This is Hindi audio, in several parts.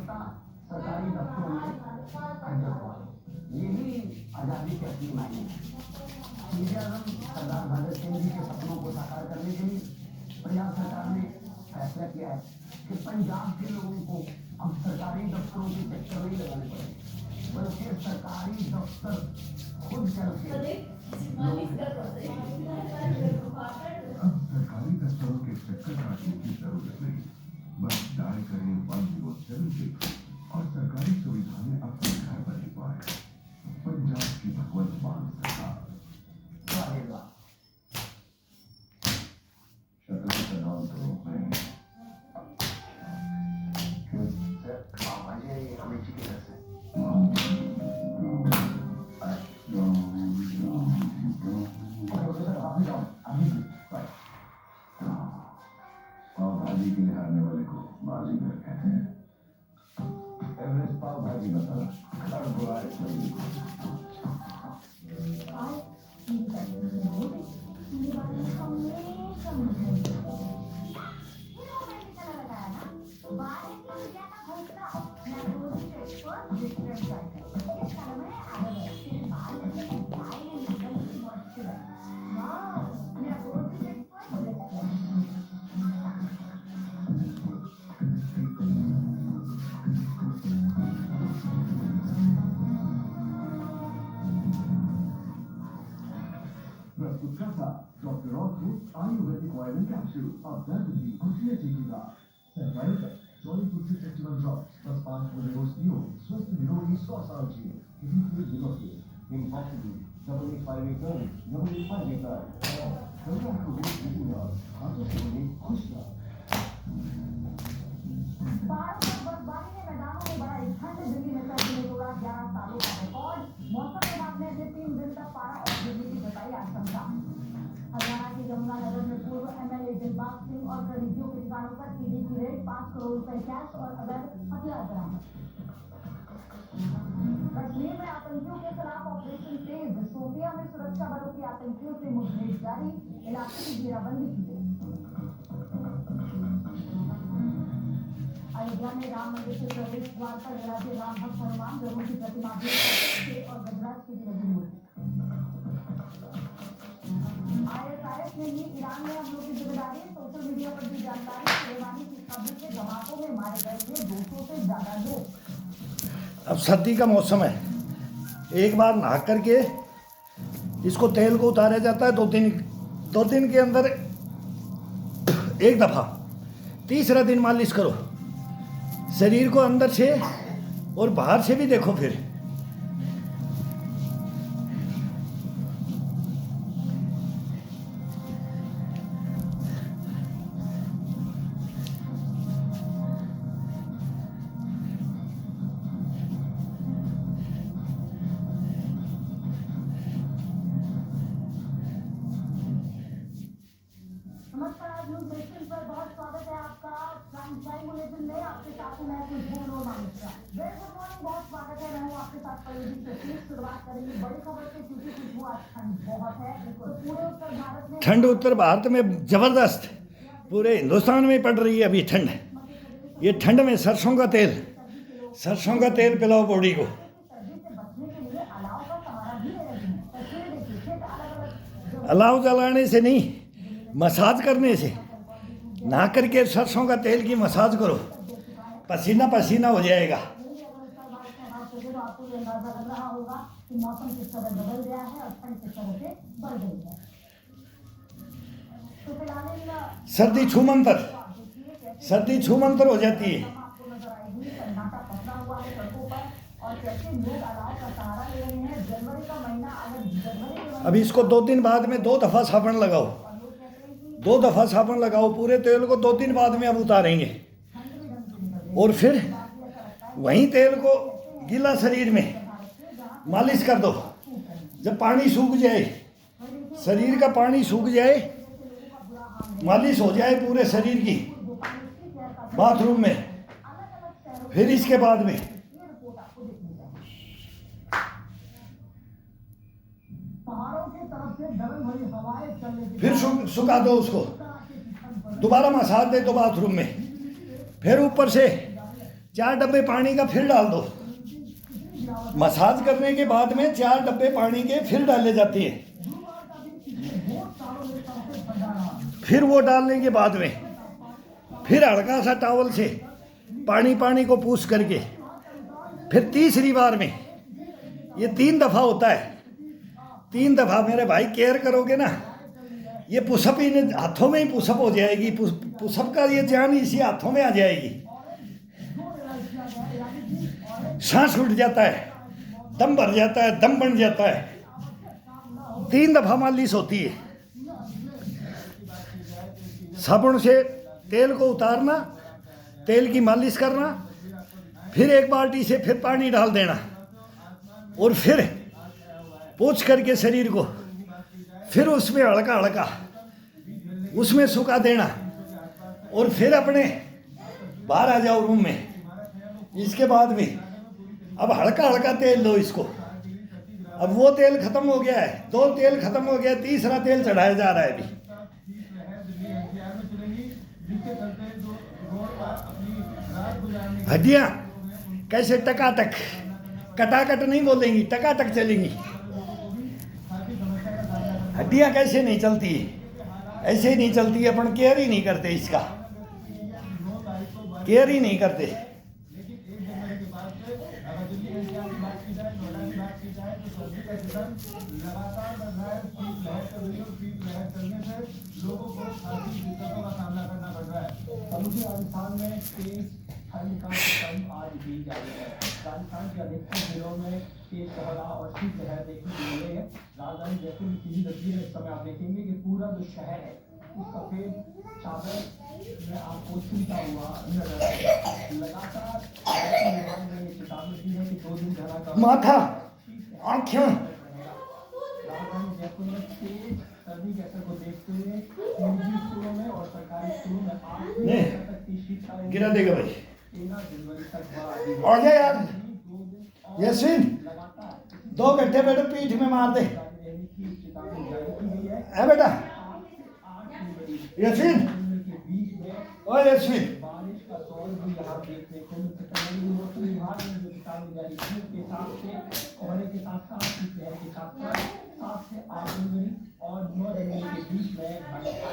जनता सरकारी दफ्तरों में एंटर हुआ। यही आजादी के असली मायने हैं। सरदार भगत सिंह जी के सपनों को साकार करने के लिए पंजाब सरकार ने फैसला किया है कि पंजाब के लोगों को अब सरकारी दफ्तरों के चक्कर नहीं लगाने पड़ेंगे, बल्कि सरकारी दफ्तर खुद चल के अब सरकारी दफ्तरों के चक्कर काटने की जरूरत नहीं, बस डायल करें 107 और सरकारी सुविधाएं अपने घर पर ही पाएं। पंजाब की भगवंत मान सरकार। शक्ल का नाम तो है अमित जी के घर से पाव भाजी के लिए हारने वाले को बाजीगर कहते हैं। एवरेस्ट पाव भाजी बता डॉक्टर आयुर्वेदिक ऑयल कैप्सूल अब दर्द भी खुशियाँ जीतेगा। सरकारी तक जॉली कुर्सी फेस्टिवल ड्रॉप्स बस 5 रोज दियो स्वस्थ निरोगी 100 साल जियो किसी पूरे दिनों के इम्पॉसिबल 8858 आपको रोज जीतेगा हाथों से बने खुशियाँ। बर्फबारी ने मैदानों में बढ़ाई ठंड। दिल्ली में सर्दी ने तोड़ा 11 सालों का रिकॉर्ड। मौसम विभाग ने अगले 3 दिन तक पारा और गिरने की बताई आशंका। हरियाणा के यमुनानगर में पूर्व एमएलए दिलबाग सिंह और करीबियों के ठिकानों पर ईडी की रेड। 5 करोड़ रुपए कैश और अवैध हथियार बरामद। कश्मीर में आतंकियों के खिलाफ ऑपरेशन तेज। शोपियां में सुरक्षा बलों की आतंकियों से मुठभेड़ जारी। इलाके की घेराबंदी की गई। अयोध्या में राम मंदिर के प्रवेश द्वार पर विराजे राम भक्त हनुमान। गरुड़ की प्रतिमा भी और गजराज की लगी मूर्ति। ISIS ने ली ईरान में हमलों की जिम्मेदारी। सोशल मीडिया पर दी जानकारी। सुलेमानी की कब्र के धमाकों में मारे गए थे 200 से ज्यादा लोग। अब सर्दी का मौसम है, एक बार नहा करके इसको तेल को उतारा जाता है। 2 दिन के अंदर एक दफ़ा। तीसरा दिन मालिश करो शरीर को अंदर से और बाहर से भी देखो। फिर नमस्कार, न्यूज़ नेशन पर बहुत स्वागत है आपका। प्राइम बुलेटिन में आपके साथ मैं खुशबू मानिका। वेरी गुड मॉर्निंग, बहुत स्वागत है। मैं हूँ आपके साथ परिधि से। शुरुआत करेंगे बड़ी खबर से क्योंकि खुशबू आज ठंड बहुत है। तो पूरे उत्तर भारत में ठंड उत्तर भारत में जबरदस्त, पूरे हिंदुस्तान में पड़ रही है अभी ठंड। ये ठंड में सरसों का तेल पिलाओ बॉडी को। सर्दी से बचने के लिए अलाव का सहारा भी ले रहे हैं। तस्वीरें देखिए, अलग अलग अलाव जलाने से नहीं, मसाज करने से। नहा करके सरसों का तेल की मसाज करो, पसीना पसीना हो जाएगा। आपको ये अंदाजा लग रहा होगा कि मौसम किस तरह बदल गया है और ठंड किस तरह से बढ़ गई है। तो फिलहाल सर्दी छूमंतर हो जाती है। आपको नजर आएगी सन्नाटा पसरा हुआ है सड़कों पर और कैसे लोग अलाव का सहारा ले रहे हैं। जनवरी का महीना अगर जनवरी के अब इसको 2 दिन बाद में 2 दफ़ा साबुन लगाओ। 2 दफ़ा साबुन लगाओ। पूरे तेल को 2 दिन बाद में अब उतारेंगे और फिर वहीं तेल को गीला शरीर में मालिश कर दो। जब पानी सूख जाए, शरीर का पानी सूख जाए, मालिश हो जाए पूरे शरीर की बाथरूम में, फिर इसके बाद में फिर सुखा दो उसको। दोबारा मसाज दे दो बाथरूम में। फिर ऊपर से 4 डब्बे पानी का फिर डाल दो। मसाज करने के बाद में 4 डब्बे पानी के फिर डाले जाते हैं। फिर वो डालने के बाद में फिर हल्का सा टॉवल से पानी को पूछ करके फिर तीसरी बार में, ये 3 दफ़ा होता है। 3 दफ़ा मेरे भाई केयर करोगे ना, ये पुशअप इन हाथों में ही पुशअप हो जाएगी। पुशअप का ये जान इसी हाथों में आ जाएगी। सांस उठ जाता है, दम भर जाता है, दम बन जाता है। 3 दफ़ा मालिश होती है। साबुन से तेल को उतारना, तेल की मालिश करना, फिर 1 बाल्टी से फिर पानी डाल देना और फिर पोंछ करके शरीर को फिर उसमें हल्का उसमें सुखा देना और फिर अपने बाहर आ जाओ रूम में। इसके बाद में अब हल्का तेल लो इसको। अब वो तेल खत्म हो गया है, 2 तेल खत्म हो गया, तीसरा तेल चढ़ाया जा रहा है अभी। हड्डियां कैसे टकाटक, कटाकट नहीं बोलेंगी, टकाटक चलेंगी। हड्डियां कैसे नहीं चलती, ऐसे ही नहीं चलती। अपन केयर ही नहीं करते, इसका केयर ही नहीं करते। समूचे राजस्थान में तेज ठंड का मौसम आज भी जारी है। राजस्थान के अधिकतर जिलों में तेज कोहरा और शीतलहर देखने को मिले हैं। राजधानी जयपुर की 3 तस्वीरें इस समय आप देखेंगे कि पूरा जो शहर है उस सफेद चादर में आपको छूटा हुआ नजर आएगा। लगातार विभाग ने चेतावनी दी है कि 2 दिन धरा माथा, आँखें, राजधानी जयपुर में तेज सर्दी के असर को देखते हुए निजी स्कूलों में और सरकारी स्कूलों में 8 तक की शीतकालीन गिरा देगा भाई। 13 जनवरी तक बढ़ा दी आ जा यार, है। यस्विन लगातार 2 घंटे बेटे पीठ में मार दे। रहने की चेतावनी जारी की गई है। है बेटा 8 जनवरी यस्विन, के बीच में ओ यस्विन, बारिश का दौर भी यहाँ देखने को मिल सकता है। मौसम विभाग ने जो चेतावनी जारी की उसके हिसाब से कोहरे के साथ साथ शीतलहर के साथ साथ 7 से 8 जनवरी और 9 जनवरी के बीच में बारिश का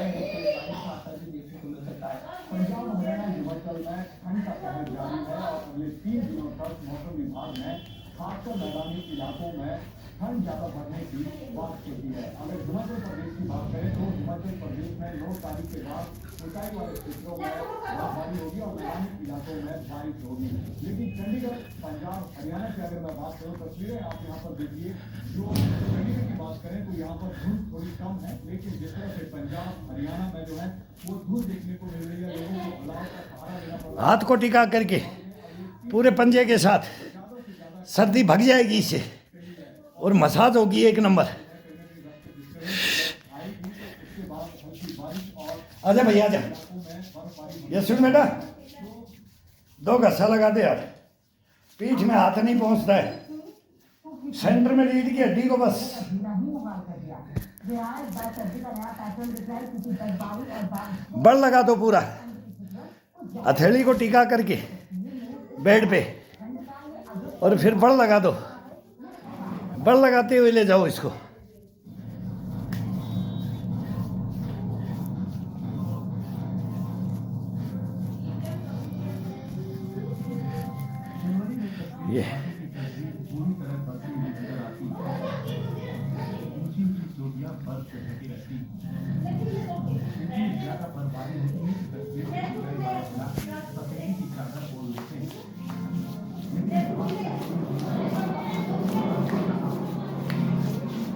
असर भी देखने को मिल सकता है। पंजाब, हरियाणा, हिमाचल में ठंड का कहर जारी है और अगले 3 दिनों तक मौसम विभाग ने खासकर मैदानी इलाकों में ठंड ज्यादा बढ़ने की बात की है। अगर हिमाचल प्रदेश की बात करें तो हिमाचल प्रदेश में 9 तारीख के बाद ऊंचाई वाले क्षेत्रों में बर्फबारी होगी और मैदानी इलाकों में बारिश होगी। लेकिन चंडीगढ़, पंजाब, हरियाणा की अगर मैं बात करूँ, तस्वीरें आप यहाँ पर देखिए। जो चंडीगढ़ की बात करें तो यहाँ पर धूप थोड़ी कम है, लेकिन जिस तरह से पंजाब, हरियाणा में जो है वो धूप देखने को मिल रही है। लोगों को अलाव का सहारा लेना पड़ रहा है। हाथ को टिका करके पूरे पंजे के साथ, सर्दी भग जाएगी इससे और मसाज होगी 1 नंबर। आजा भैया आजा। ये सुन बेटा, 2 घसा लगा दे यार, पीठ में हाथ नहीं पहुंचता है, सेंटर में रीढ़ की हड्डी को बस। बल लगा दो पूरा, हथेली को टिका करके बेड पे और फिर बल लगा दो। बल लगाते हुए ले जाओ इसको। ये पूरी तरह बर्फी नजर आती है। ऊंची चोटियां बर्फ से ढकी रहती हैं। इतनी ज्यादा बर्फबारी होती है कि तस्वीर में कई बार इलाके सफेदी की चादर ओढ़ लेते हैं।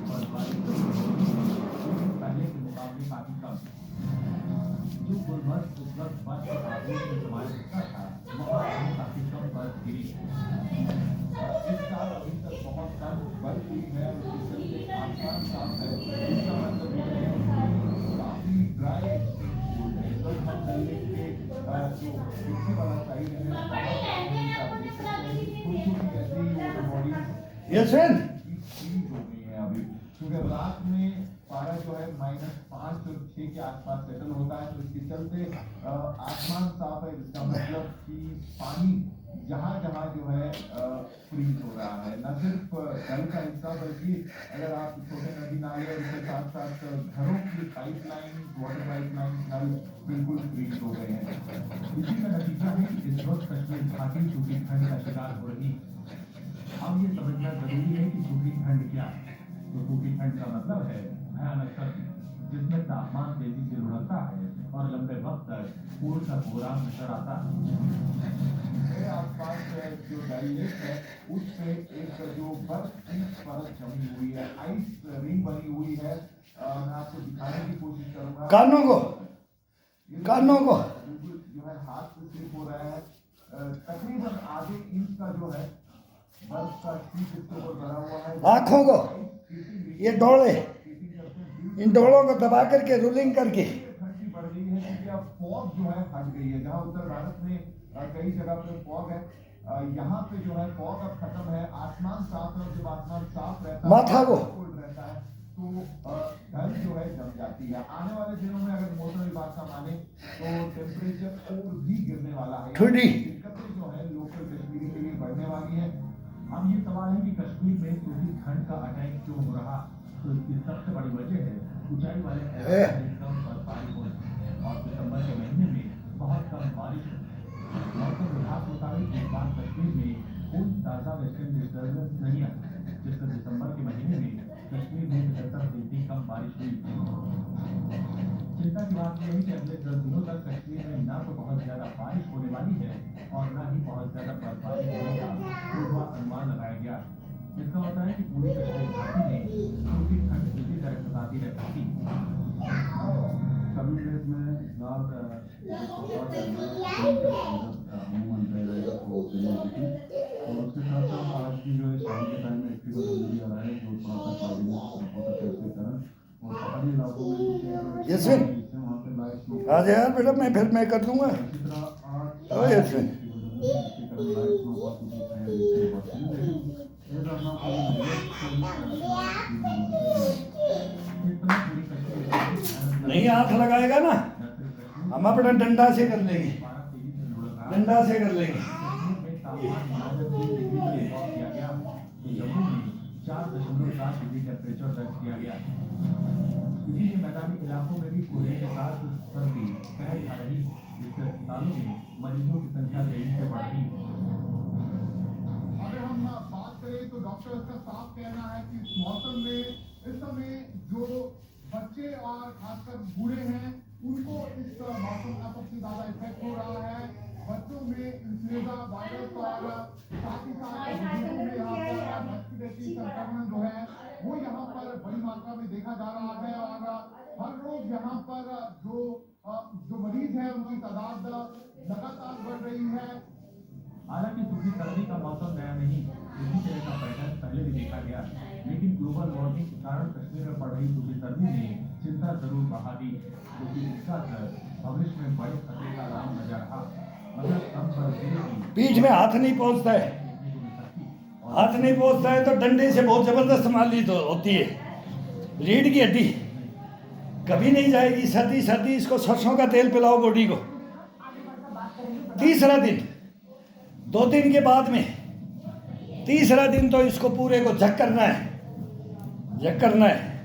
बर्फबारी पहले के मुकाबले काफी कम है। जो गुलमर्ग उस वक्त बर्फ के आगोश में समाया करता था, वहाँ काफी कम बर्फ गिरी है। इस साल अभी तक बहुत कम बर्फ हुई है और इसके चलते आसमान साफ है। इसका मतलब ये है कि काफी ड्राई हम चलने के जो मिट्टी वाला साइड है चीज हो गई है अभी, क्योंकि रात में पारा जो है -5 और 6 के आसपास सेटल होता है, तो इसके चलते आसमान साफ है, जिसका मतलब कि पानी जहाँ जहाँ जो है फ्रीज हो रहा है। न सिर्फ जल का हिस्सा बल्कि अगर आप छोटे नदी नाले और उसके साथ साथ घरों की पाइपलाइन, वाटर पाइपलाइन नल बिल्कुल फ्रीज हो गए हैं। इसी का नतीजा है कि इस वक्त कश्मीर घाटी सूखी ठंड का शिकार हो रही है। अब ये समझना जरूरी है कि सूखी ठंड क्या है। तो सूखी ठंड का मतलब है भयानक सर्दी, जिसमें तापमान तेजी से लुढ़कता है और लंबे वक्त तक पूर्ण का कोहरा नजर आता है। आसपास जो डल लेक है उस पे एक जो बर्फ की परत जमी हुई है, आइस रिंग बनी हुई है। मैं आपको दिखाने की कोशिश करूंगा। कानों को बिल्कुल जो है हाथ से स्लिप हो रहा है। तकरीबन आधे इंच का जो है बर्फ का शीट इसके ऊपर भरा हुआ है। आंखों को, ये डोले, इन डोलों को दबा करके रूलिंग करके ठंडी बढ़ गई है क्योंकि अब फॉग जो है हट गई है। जहाँ उत्तर भारत में कई जगह पे फॉग है, यहाँ पे जो है फॉग अब खत्म है। आसमान साफ है और जब आसमान साफ रहता है, माथा को कोल्ड रहता है, तो ठंड जो है जम जाती है। आने वाले दिनों में अगर मौसम विभाग का माने तो टेम्परेचर और भी गिरने वाला है। ठंडी दिक्कतें जो है लोकल कश्मीरी के लिए बढ़ने वाली है। अब ये सवाल है कि कश्मीर में सूखी ठंड का अटैक क्यों हो रहा, तो इसकी सबसे बड़ी वजह है ऊंचाई वाले इलाकों में कम बर्फबारी होना और दिसंबर के महीने में बहुत कम बारिश। मौसम विभाग के मुताबिक इस बार कश्मीर में कोई ताज़ा वेस्टर्न डिस्टर्बेंस नहीं आया, जिससे दिसंबर के महीने में कश्मीर में 75% कम बारिश हुई। चिंता की बात यह है कि अगले 10 दिनों तक कश्मीर में न तो बहुत ज्यादा बारिश होने वाली है और न ही बहुत ज्यादा बर्फबारी होने का पूर्वानुमान लगाया गया। इसका मतलब है कि पूरी कश्मीर घाटी में सूखी ठंड इसी तरह सताती रहती थी। कभी देश में रात और उसके साथ साथ आज की जो है शाम के टाइम में एक्टिव आ रहा है जो थोड़ा सा के कारण और पहाड़ी इलाकों में यशविन वहाँ पे लाइट आ जाए यार बेटा, मैं फिर मैं कर दूंगा। इसी तरह आज ओ यशविन नहीं हाथ लगाएगा ना, हम अपना डंडा से कर लेंगे, डंडा से कर लेंगे। 4.7 डिग्री टेम्परेचर दर्ज किया गया। इसी मैदानी इलाकों में भी कोहरे के साथ सर्दी कहर खा रही, जिससे अस्पतालों में मरीजों की संख्या तेजी से बढ़ रही है। अगर हम बात करें तो डॉक्टर्स का साफ कहना है कि इस मौसम में इस समय जो बच्चे और खासकर बूढ़े हैं उनको इस मौसम का सबसे ज्यादा इफेक्ट हो रहा है। बच्चों में इन्फ्लुएंजा वायरस और साथ ही साथ बुजुर्गों में यहाँ पर रेस्पिरेटरी संक्रमण जो है वो यहाँ पर बड़ी मात्रा में देखा जा रहा है और हर रोज यहाँ पर जो मरीज है उनकी तादाद लगातार बढ़ रही है। हालांकि सूखी सर्दी का मौसम नया नहीं, इसी तरह का पैटर्न पहले भी देखा गया, लेकिन ग्लोबल वार्मिंग के कारण कश्मीर में पड़ रही सूखी सर्दी ने चिंता जरूर बढ़ा दी, क्योंकि इसका असर भविष्य में बड़े खतरे का राम नजर रहा। मतलब कम बर्फ पीठ में हाथ नहीं पहुंचता है, हाथ नहीं पहुंचता है तो डंडे से बहुत जबरदस्त मालिश तो होती है। रीढ़ की हड्डी कभी नहीं जाएगी। सर्दी सर्दी इसको सरसों का तेल पिलाओ बॉडी को। तीसरा दिन, 2 दिन के बाद में तीसरा दिन तो इसको पूरे को झक करना है, झक करना है।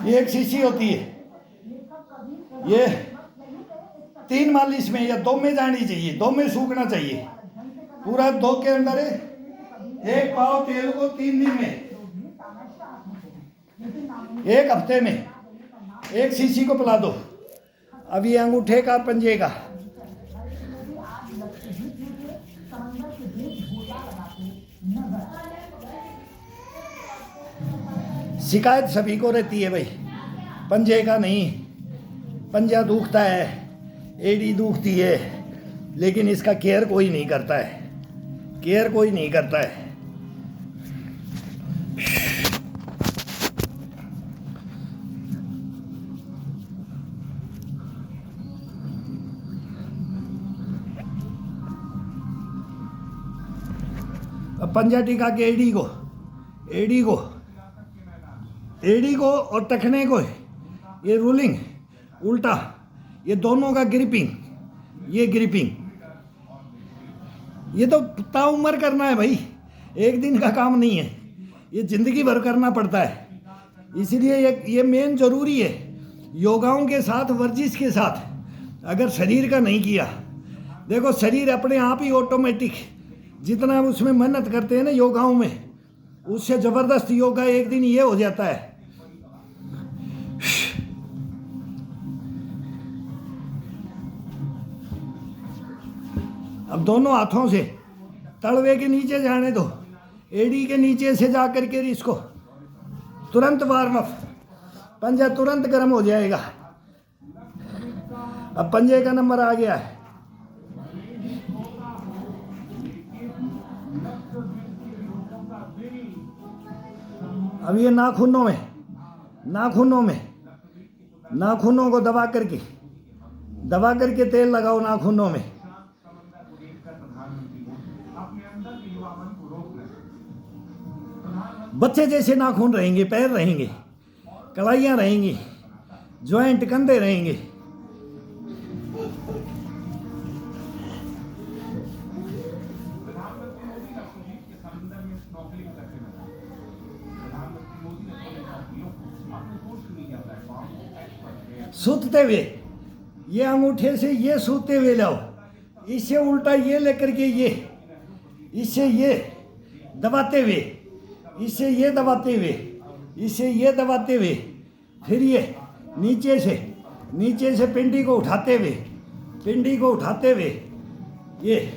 ये एक शीशी होती है, ये 3 मालिश में या 2 में जानी चाहिए, 2 में सूखना चाहिए पूरा। 2 के अंदर एक पाव तेल को 3 दिन में, 1 हफ्ते में 1 शीशी को पिला दो। अब ये अंगूठे का पंजे का शिकायत सभी को रहती है भाई, पंजे का नहीं। पंजा दुखता है, एड़ी दुखती है, लेकिन इसका केयर कोई नहीं करता है, केयर कोई नहीं करता है। अब अब पंजा टिका के एडी को और टखने को, ये रूलिंग उल्टा, ये दोनों का ग्रिपिंग, ये ग्रिपिंग, ये तो ताउम्र करना है भाई, एक दिन का काम नहीं है, ये जिंदगी भर करना पड़ता है। इसलिए ये मेन जरूरी है। योगाओं के साथ, वर्जिश के साथ अगर शरीर का नहीं किया, देखो शरीर अपने आप ही ऑटोमेटिक, जितना उसमें मेहनत करते हैं ना योगाओं में, उससे जबरदस्त योगा एक दिन ये हो जाता है। अब दोनों हाथों से तलवे के नीचे जाने दो, एडी के नीचे से जा करके इसको तुरंत वार्म अप, पंजा तुरंत गर्म हो जाएगा। अब पंजे का नंबर आ गया है। अब ये नाखूनों को दबा करके तेल लगाओ नाखूनों में। बच्चे जैसे नाखून रहेंगे, पैर रहेंगे, कलाइयाँ रहेंगी, जॉइंट कंधे रहेंगे। सूतते हुए ये अंगूठे से ये सूते हुए लाओ, इससे उल्टा ये लेकर के ये, इससे ये दबाते हुए, इससे ये दबाते हुए, इससे ये दबाते हुए, फिर ये नीचे से पिंडी को उठाते हुए ये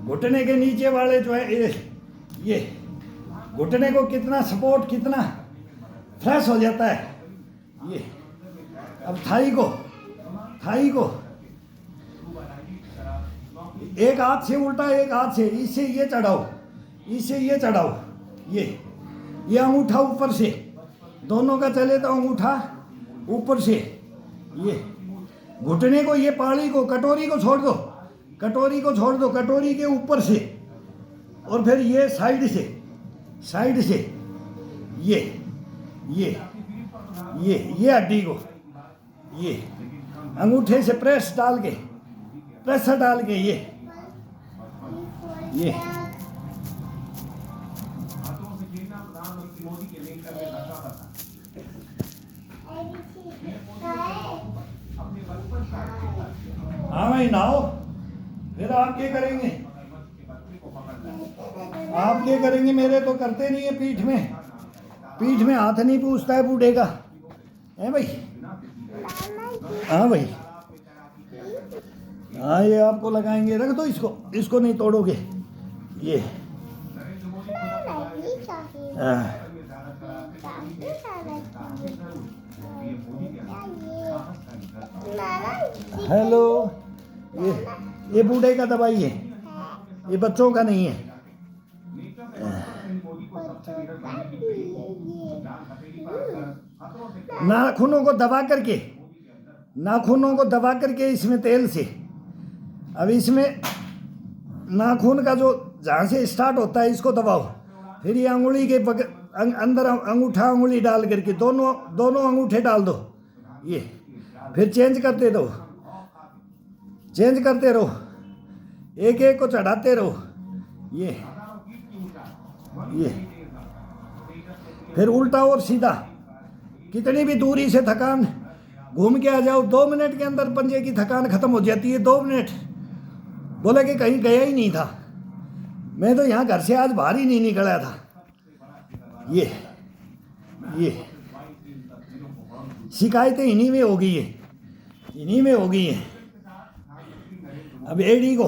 घुटने के नीचे वाले जो है ये घुटने को कितना सपोर्ट, कितना फ्रेश हो जाता है ये। अब थाई को एक हाथ से उल्टा, एक हाथ से इससे ये चढ़ाओ, ये अंगूठा ऊपर से, दोनों का चले तो अंगूठा ऊपर से, ये घुटने को, ये पाड़ी को, कटोरी को छोड़ दो, कटोरी के ऊपर से, और फिर ये साइड से ये हड्डी को, ये अंगूठे से प्रेशर डाल के ये हाँ भाई नहाओ, फिर आप क्या करेंगे? मेरे तो करते नहीं है, पीठ में हाथ नहीं पूछता है बूढ़े का, है भाई? हाँ भाई, हाँ ये आपको लगाएंगे, रख दो इसको नहीं तोड़ोगे ये। हेलो, ये बूढ़े का दवाई है, ये बच्चों का नहीं है। नाखूनों को दबा करके इसमें तेल से, अब इसमें नाखून का जो जहाँ से स्टार्ट होता है इसको दबाओ, फिर ये अंगुली के अंदर अंगूठा उंगली डाल करके दोनों अंगूठे डाल दो, ये फिर चेंज करते रहो, एक को चढ़ाते रहो, ये फिर उल्टा और सीधा, कितनी भी दूरी से थकान घूम के आ जाओ, 2 मिनट के अंदर पंजे की थकान खत्म हो जाती है। 2 मिनट बोले कि कहीं गया ही नहीं था, मैं तो यहाँ घर से आज बाहर ही नहीं निकला था। ये शिकायतें इन्हीं में हो गई है। अब एडी को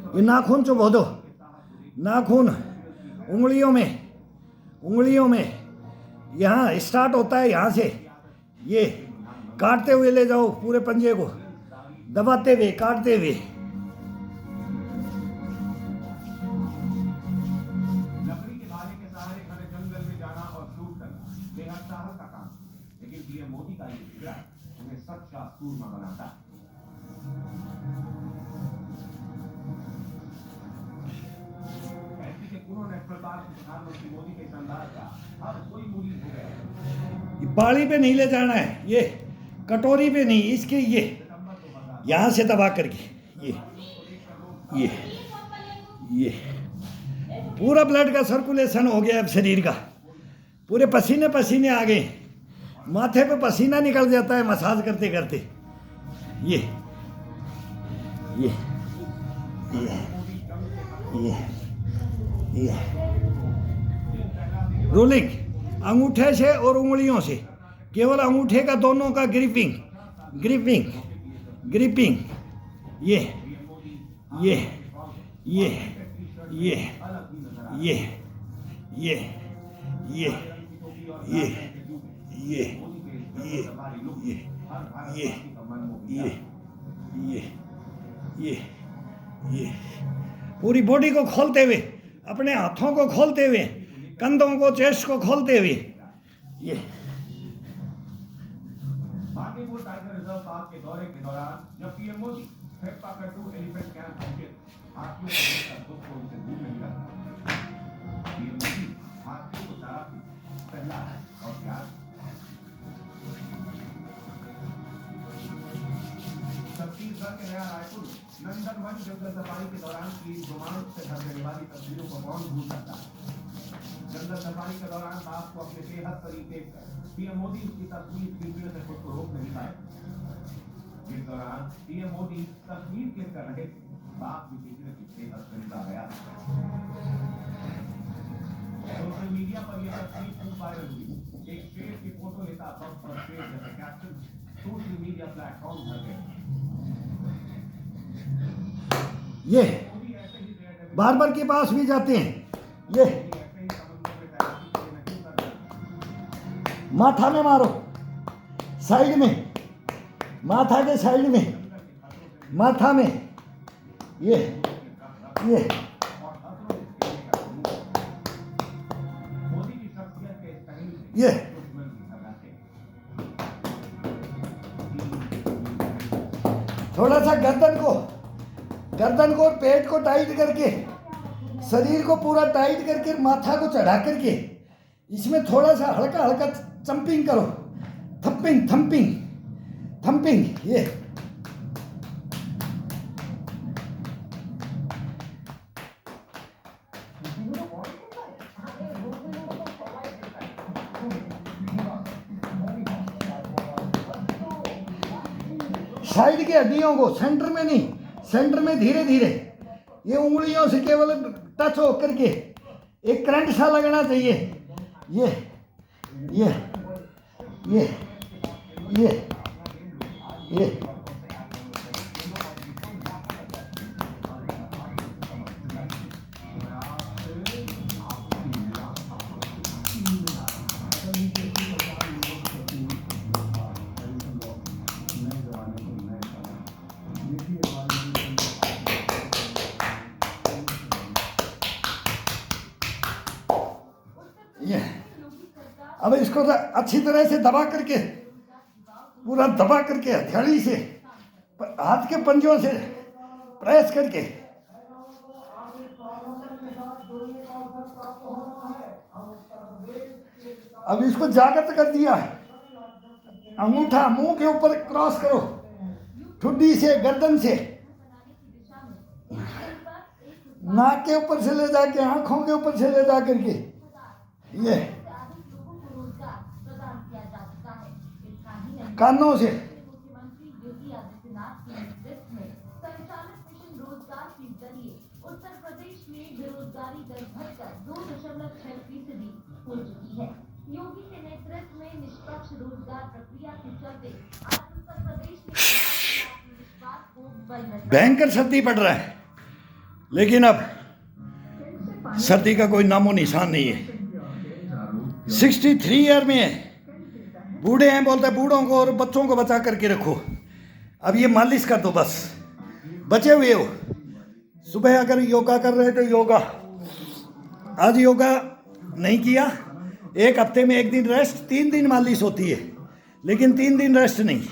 ये नाखून चुभो दो, नाखून उंगलियों में यहाँ स्टार्ट होता है, यहाँ से ये काटते हुए ले जाओ, पूरे पंजे को दबाते हुए, काटते हुए। मोदी का ये हिजरा उन्हें सच्चा सूरमा बनाता। ऐसी के पूर्व नेशनल पार्क प्रधानमंत्री मोदी के शानदार का हर कोई मुरीद हो गया। ये पाली पे नहीं ले जाना है, ये कटोरी पे नहीं, इसके ये यहाँ से दबा करके ये पूरा ब्लड का सर्कुलेशन हो गया अब शरीर का, पूरे पसीने पसीने आ गए, माथे पे पसीना निकल जाता है मसाज करते करते। ये ये ये ये रोलिंग अंगूठे से और उंगलियों से, केवल अंगूठे का दोनों का ग्रिपिंग ग्रिपिंग ग्रिपिंग, ये ये ये ये ये ये ये ये ये ये ये ये पूरी बॉडी को खोलते हुए, अपने हाथों को खोलते हुए, कंधों को, चेस्ट को खोलते हुए, ये बांकीपुर टाइगर रिजर्व पार्क के दौरे के दौरान जब पीएम मोदी हेक्टाकटू एलिफेंट कैंप पहुंचे, हाथियों का दुख को उनसे दूर नहीं रखा। पीएम मोदी हाथियों को चारा पहला और प्यार। छत्तीसगढ़ के नया रायपुर नंदनवन जंगल सफारी के दौरान की रोमांच से भर देने वाली तस्वीरों को कौन भूल सकता है। जंगल सफारी के दौरान बाघ को अपने बेहद करीब देखकर पीएम मोदी उसकी तस्वीर खींचने से खुद को रोक नहीं पाए। इस दौरान पीएम मोदी तस्वीर क्लिक कर रहे थे, बाघ भी खींचने की बेहद करीब आ गया। सोशल मीडिया पर यह तस्वीर खूब वायरल हुई। एक शेर की फोटो लेता वक्त पर शेर जैसे कैप्शन सोशल मीडिया प्लेटफॉर्म भर गए। ये बार्बर के पास भी जाते हैं, ये माथा में मारो, साइड में, माथा के साइड में, माथा में, ये ये थोड़ा सा गर्दन को और पेट को टाइट करके, शरीर को पूरा टाइट करके, माथा को चढ़ा करके, इसमें थोड़ा सा हल्का हल्का जंपिंग करो, थम्पिंग थम्पिंग थम्पिंग, ये साइड की हड्डियों को, सेंटर में नहीं, सेंटर में धीरे धीरे, ये उंगलियों से केवल टच हो करके एक करंट सा लगना चाहिए। ये ये ये ये ये ये अब इसको अच्छी तरह से दबा करके, पूरा दबा करके हथेली से, हाथ के पंजों से प्रेस करके, अब इसको जागृत कर दिया। अंगूठा मुंह के ऊपर क्रॉस करो, ठुड्डी से, गर्दन से, नाक के ऊपर से ले जाके, आंखों के ऊपर से ले जा करके, ये कानों से, मुख्यमंत्री योगी आदित्यनाथ के नेतृत्व में संचालित मिशन रोजगार के जरिए उत्तर प्रदेश में बेरोजगारी दर घटकर 2.6% हो चुकी है। योगी के नेतृत्व में निष्पक्ष रोजगार प्रक्रिया के चलते आज उत्तर प्रदेश में आत्मविश्वास को बल मिला। भयंकर सर्दी पड़ रहा है, लेकिन अब सर्दी का कोई नामो निशान नहीं है। 63 ईयर में है, बूढ़े हैं, बोलते बूढ़ों को और बच्चों को बचा करके रखो। अब ये मालिश कर दो, बस बचे हुए हो। सुबह अगर योगा कर रहे तो योगा, आज योगा नहीं किया, एक हफ्ते में 1 दिन रेस्ट, 3 दिन मालिश होती है। लेकिन 3 दिन रेस्ट नहीं।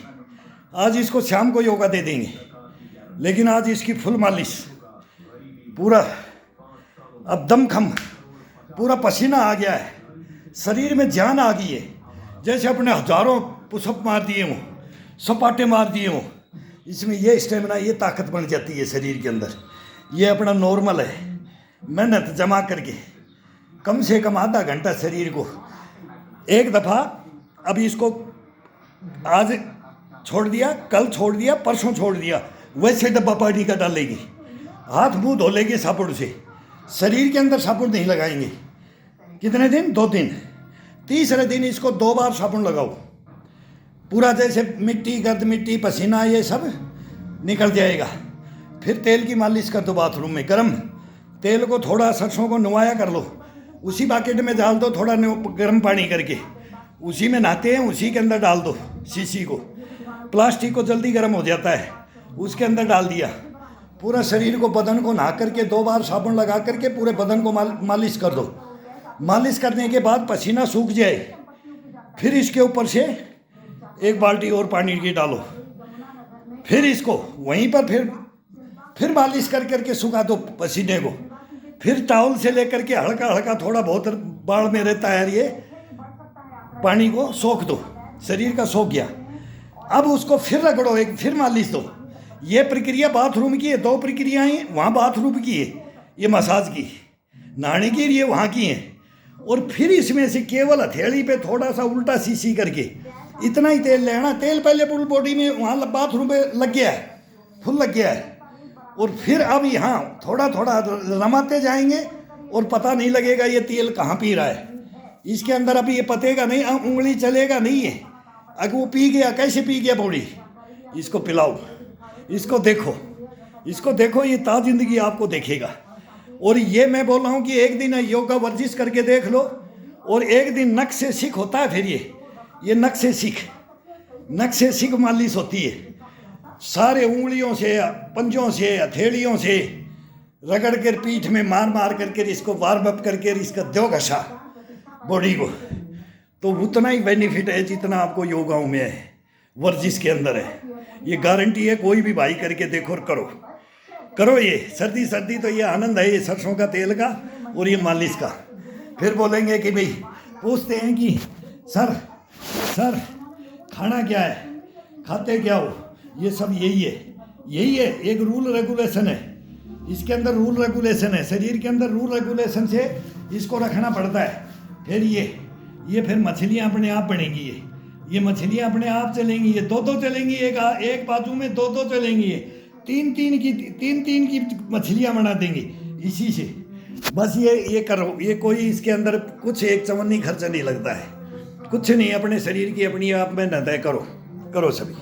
आज इसको शाम को योगा दे देंगे, लेकिन आज इसकी फुल मालिश, पूरा अब दमखम, पूरा पसीना आ गया है, शरीर में जान आ गई है। जैसे अपने हजारों पुशअप मार दिए हों, सपाटे मार दिए हों, इसमें ये स्टेमिना, ये ताकत बन जाती है शरीर के अंदर। ये अपना नॉर्मल है। मेहनत जमा करके कम से कम आधा घंटा शरीर को एक दफ़ा, अब इसको आज छोड़ दिया, कल छोड़ दिया, परसों छोड़ दिया, वैसे डब्बा पानी का डालेगी, हाथ मुंह धो लेंगे साबुन से, शरीर के अंदर साबुन नहीं लगाएंगे। कितने दिन? 2 दिन। तीसरे दिन इसको 2 बार साबुन लगाओ, पूरा जैसे मिट्टी, गर्द मिट्टी, पसीना ये सब निकल जाएगा। फिर तेल की मालिश कर दो बाथरूम में, गर्म तेल को थोड़ा सरसों को नुआया कर लो, उसी बाकेट में डाल दो, थोड़ा गर्म पानी करके उसी में नहाते हैं, उसी के अंदर डाल दो शीशी को। प्लास्टिक को जल्दी गर्म हो जाता है, उसके अंदर डाल दिया। पूरा शरीर को, बदन को नहा करके 2 बार साबुन लगा करके पूरे बदन को मालिश कर दो। मालिश करने के बाद पसीना सूख जाए, फिर इसके ऊपर से 1 बाल्टी और पानी की डालो, फिर इसको वहीं पर फिर मालिश कर करके सुखा दो पसीने को। फिर टावल से लेकर के हल्का हल्का थोड़ा बहुत बाढ़ में रहता है ये पानी को सोख दो, शरीर का सोख गया। अब उसको फिर रगड़ो, फिर मालिश दो। ये प्रक्रिया बाथरूम की है, 2 प्रक्रियाएँ वहाँ बाथरूम की है, ये मसाज की, नहाने की ये वहाँ की है। और फिर इसमें से केवल हथेली पे थोड़ा सा उल्टा सीसी करके इतना ही तेल लेना। तेल पहले फुल बॉडी में वहाँ बाथरूम पे लग गया है, फुल लग गया है। और फिर अब यहाँ थोड़ा थोड़ा रमाते जाएंगे और पता नहीं लगेगा ये तेल कहाँ पी रहा है। इसके अंदर अभी ये पतेगा नहीं, उंगली चलेगा नहीं है। अगर वो पी गया, कैसे पी गया बॉडी, इसको पिलाओ, इसको देखो, ये ताज़िंदगी आपको देखेगा। और ये मैं बोल रहा हूँ कि एक दिन योगा वर्जिश करके देख लो, और एक दिन नक से सीख होता है। फिर ये नक से सीख मालिश होती है। सारे उंगलियों से, पंजों से, हथेलियों से रगड़ कर पीठ में मार करके इसको वार्म अप करके इसका दो घसा बॉडी को, तो उतना ही बेनिफिट है जितना आपको योगाओं में है, वर्जिश के अंदर है। ये गारंटी है, कोई भी भाई करके देखो और करो ये। सर्दी तो ये आनंद है, ये सरसों का तेल का और ये मालिश का। फिर बोलेंगे कि भाई, पूछते हैं कि सर खाना क्या है, खाते क्या हो, ये सब यही है। एक रूल रेगुलेशन है, इसके अंदर रूल रेगुलेशन है, शरीर के अंदर रूल रेगुलेशन से इसको रखना पड़ता है। फिर ये फिर मछलियाँ अपने आप बनेंगी, ये मछलियाँ अपने आप चलेंगी, ये 2 चलेंगी, एक बाजू में 2 चलेंगी, ये 3 की मछलियाँ बना देंगी इसी से। बस ये करो, ये कोई इसके अंदर कुछ एक चवन्नी खर्चा नहीं लगता है, कुछ नहीं, अपने शरीर की अपनी आप में नदय करो सभी।